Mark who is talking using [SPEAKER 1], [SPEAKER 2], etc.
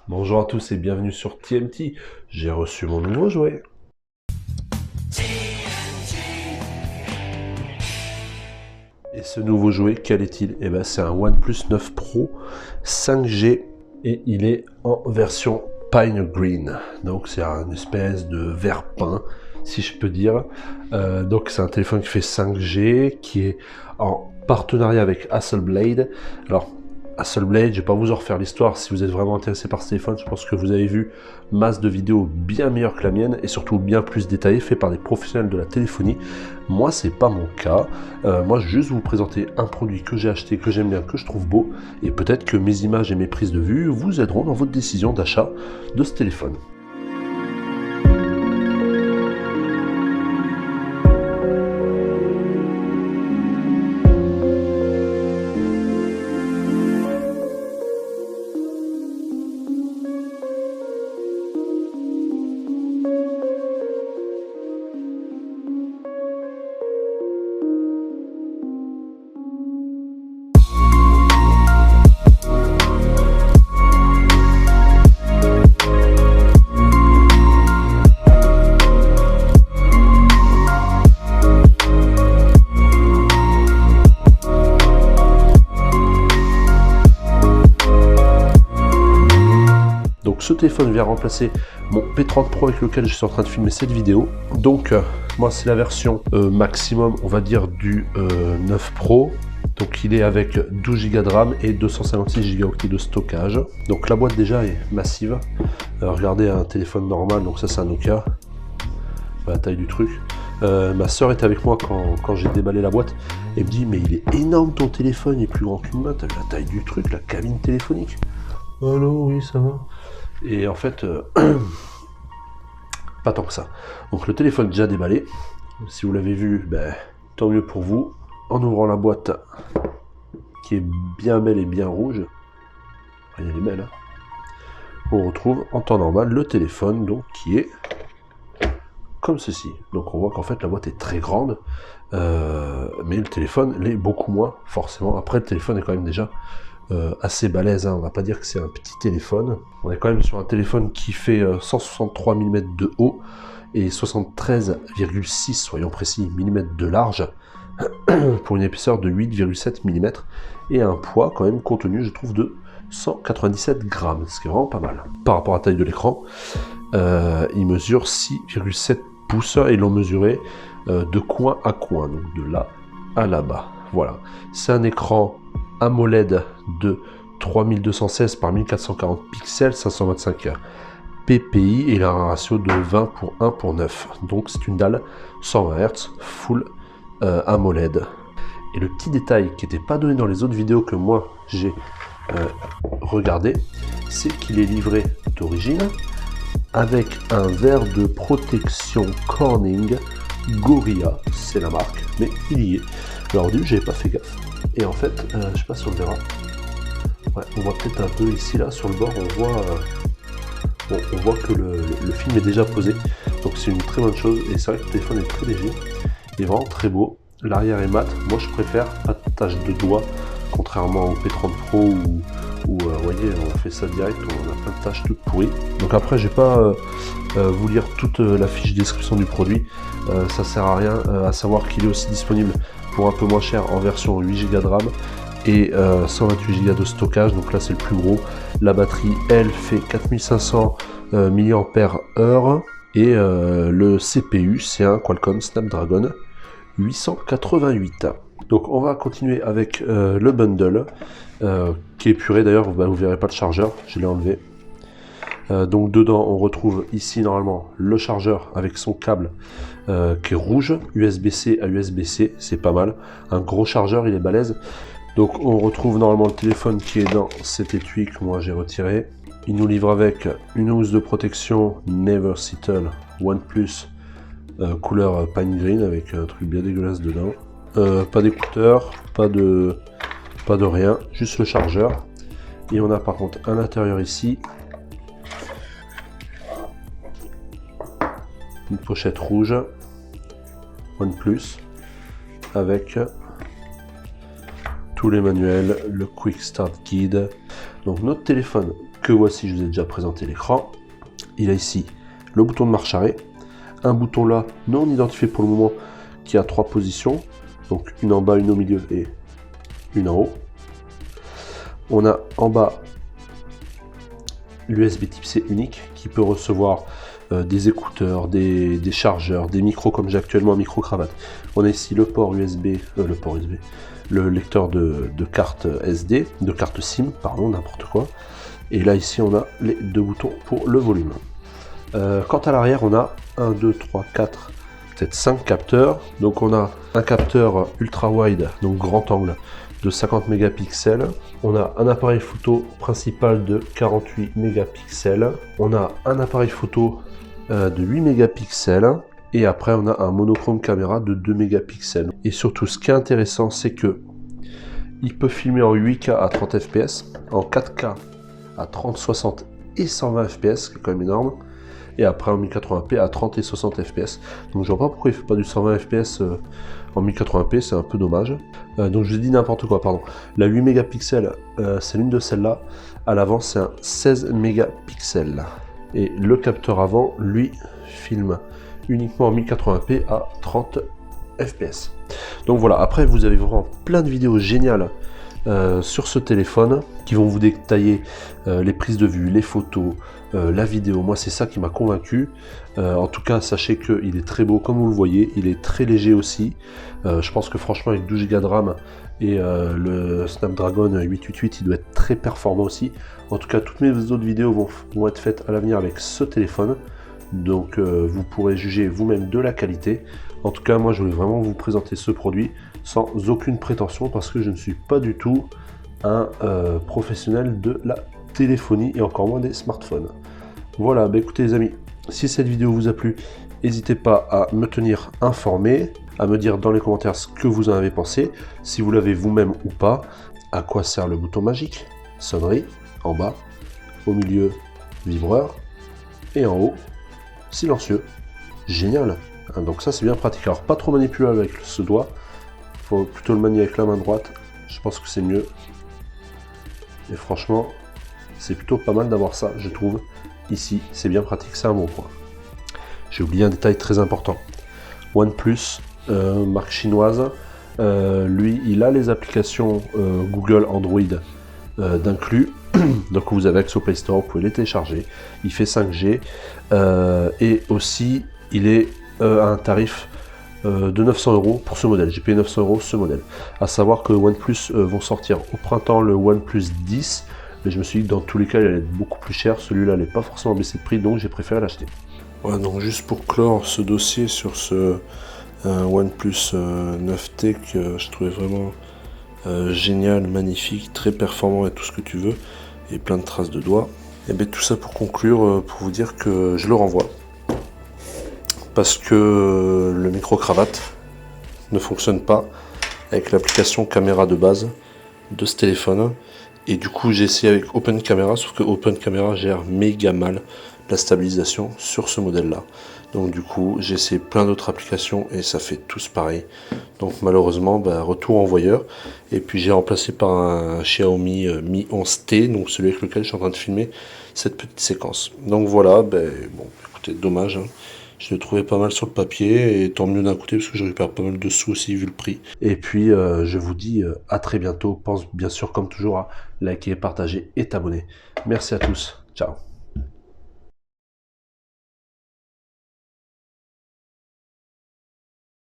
[SPEAKER 1] Bonjour à tous et bienvenue sur TMT. J'ai reçu mon nouveau jouet. Et ce nouveau jouet, quel est-il? Eh ben, c'est un OnePlus 9 Pro 5G et il est en version Pine Green. Donc c'est un espèce de vert peint, si je peux dire. Donc c'est un téléphone qui fait 5G, qui est en partenariat avec Hasselblad. Alors Hasselblad, je vais pas vous en refaire l'histoire. Si vous êtes vraiment intéressé par ce téléphone, je pense que vous avez vu masse de vidéos bien meilleures que la mienne et surtout bien plus détaillées, faites par des professionnels de la téléphonie. Moi, c'est pas mon cas. Moi, je vais juste vous présenter un produit que j'ai acheté, que j'aime bien, que je trouve beau, et peut-être que mes images et mes prises de vue vous aideront dans votre décision d'achat de ce téléphone. Donc ce téléphone vient remplacer mon P30 Pro avec lequel je suis en train de filmer cette vidéo. Donc moi c'est la version maximum, on va dire, du 9 Pro. Donc il est avec 12 Go de RAM et 256 Go de stockage. Donc la boîte déjà est massive. Regardez un téléphone normal, donc ça c'est un Nokia. La taille du truc. Ma soeur était avec moi quand j'ai déballé la boîte et me dit mais il est énorme ton téléphone, il est plus grand qu'une main, t'as vu la taille du truc, la cabine téléphonique. Oh non, oui ça va. Et en fait, pas tant que ça. Donc le téléphone déjà déballé. Si vous l'avez vu, ben, tant mieux pour vous. En ouvrant la boîte, qui est bien belle et bien rouge. Elle est belle, hein. On retrouve en temps normal le téléphone, donc qui est comme ceci. Donc on voit qu'en fait la boîte est très grande, mais le téléphone l'est beaucoup moins, forcément. Après le téléphone est quand même déjà assez balèze, hein. On va pas dire que c'est un petit téléphone. On est quand même sur un téléphone qui fait 163 mm de haut et 73,6, soyons précis, mm de large, pour une épaisseur de 8,7 mm et un poids quand même contenu, je trouve, de 197 grammes, ce qui est vraiment pas mal. Par rapport à la taille de l'écran, il mesure 6,7 pouces et l'ont mesuré de coin à coin, donc de là à là-bas. Voilà, c'est un écran AMOLED de 3216 par 1440 pixels, 525 ppi et il a un ratio de 20 pour 1 pour 9. Donc c'est une dalle 120 Hz full AMOLED. Et le petit détail qui n'était pas donné dans les autres vidéos que moi j'ai regardé, c'est qu'il est livré d'origine avec un verre de protection Corning Gorilla, c'est la marque, mais il y est. Alors au début j'avais pas fait gaffe. Et en fait, je sais pas si on le verra. Ouais, on voit peut-être un peu ici, là, sur le bord, on voit que le film est déjà posé. Donc c'est une très bonne chose. Et c'est vrai que le téléphone est très léger. Il est vraiment très beau. L'arrière est mat. Moi, je préfère pas de tache de doigt, contrairement au P30 Pro où vous voyez, on fait ça direct, on a plein de taches toutes pourries. Donc après, je vais pas vous lire toute la fiche description du produit. Ça sert à rien. À savoir qu'il est aussi disponible pour un peu moins cher en version 8 Go de RAM et 128 Go de stockage, donc là c'est le plus gros. La batterie elle fait 4500 mAh et le CPU c'est un Qualcomm Snapdragon 888. Donc on va continuer avec le bundle qui est épuré, d'ailleurs vous verrez pas le chargeur, je l'ai enlevé. Donc dedans on retrouve ici normalement le chargeur avec son câble qui est rouge, USB-C à USB-C, c'est pas mal, un gros chargeur, il est balèze. Donc on retrouve normalement le téléphone qui est dans cet étui que moi j'ai retiré. Il nous livre avec une housse de protection Never Settle OnePlus couleur Pine Green avec un truc bien dégueulasse dedans. Pas d'écouteurs, pas de rien, juste le chargeur. Et on a par contre à l'intérieur ici une pochette rouge OnePlus avec tous les manuels, le Quick Start Guide. Donc notre téléphone que voici, je vous ai déjà présenté l'écran. Il a ici le bouton de marche arrêt, un bouton là non identifié pour le moment qui a 3 positions, donc une en bas, une au milieu et une en haut. On a en bas l'USB type C unique qui peut recevoir des écouteurs, des chargeurs, des micros comme j'ai actuellement un micro cravate. On a ici le port USB, le lecteur de carte SD, de carte SIM, pardon, n'importe quoi. Et là ici on a les 2 boutons pour le volume. Quant à l'arrière, on a 1, 2, 3, 4, peut-être 5 capteurs. Donc on a un capteur ultra wide, donc grand angle, de 50 mégapixels. On a un appareil photo principal de 48 mégapixels. On a un appareil photo de 8 mégapixels. Et après, on a un monochrome caméra de 2 mégapixels. Et surtout, ce qui est intéressant, c'est que il peut filmer en 8K à 30 fps, en 4K à 30, 60 et 120 fps, ce qui est quand même énorme. Et après en 1080p à 30 et 60 fps. Donc je vois pas pourquoi il ne fait pas du 120 fps en 1080p, c'est un peu dommage. Donc je dis n'importe quoi, pardon. La 8 mégapixels, c'est l'une de celles-là. À l'avant, c'est un 16 mégapixels. Et le capteur avant, lui, filme uniquement en 1080p à 30 fps. Donc voilà, après vous avez vraiment plein de vidéos géniales sur ce téléphone qui vont vous détailler les prises de vue, les photos, la vidéo. Moi c'est ça qui m'a convaincu. En tout cas sachez qu'il est très beau comme vous le voyez, il est très léger aussi. Je pense que franchement avec 12 Go de RAM et le Snapdragon 888 il doit être très performant aussi. En tout cas toutes mes autres vidéos vont être faites à l'avenir avec ce téléphone. Donc vous pourrez juger vous-même de la qualité. En tout cas moi je voulais vraiment vous présenter ce produit sans aucune prétention parce que je ne suis pas du tout un professionnel de la téléphonie et encore moins des smartphones. Voilà, bah écoutez les amis, si cette vidéo vous a plu, n'hésitez pas à me tenir informé, à me dire dans les commentaires ce que vous en avez pensé, si vous l'avez vous-même ou pas, à quoi sert le bouton magique, sonnerie, en bas, au milieu, vibreur, et en haut, silencieux. Génial, donc ça c'est bien pratique. Alors pas trop manipulable avec ce doigt, il faut plutôt le manier avec la main droite, je pense que c'est mieux. Et franchement, c'est plutôt pas mal d'avoir ça, je trouve. Ici, c'est bien pratique, c'est un bon point. J'ai oublié un détail très important. OnePlus, marque chinoise, lui, il a les applications Google Android d'inclus. Donc vous avez accès au Play Store, vous pouvez les télécharger. Il fait 5G et aussi il est à un tarif de 900 € pour ce modèle. J'ai payé 900 € ce modèle. À savoir que OnePlus vont sortir au printemps le OnePlus 10, mais je me suis dit que dans tous les cas il allait être beaucoup plus cher. Celui-là n'allait pas forcément baisser de prix, donc j'ai préféré l'acheter. Voilà, donc juste pour clore ce dossier sur ce OnePlus 9T que je trouvais vraiment génial, magnifique, très performant et tout ce que tu veux, et plein de traces de doigts. Et bien tout ça pour conclure, pour vous dire que je le renvoie. Parce que le micro-cravate ne fonctionne pas avec l'application caméra de base de ce téléphone. Et du coup j'ai essayé avec Open Camera, sauf que Open Camera gère méga mal la stabilisation sur ce modèle là. Donc du coup j'ai essayé plein d'autres applications et ça fait tous pareil. Donc malheureusement retour envoyeur. Et puis j'ai remplacé par un Xiaomi Mi 11T, donc celui avec lequel je suis en train de filmer cette petite séquence. Donc voilà, bon écoutez, dommage, hein. Je le trouvais pas mal sur le papier, et tant mieux d'un côté, parce que je récupère pas mal de sous aussi, vu le prix. Et puis, je vous dis à très bientôt. Pense bien sûr, comme toujours, à liker, partager et t'abonner. Merci à tous. Ciao.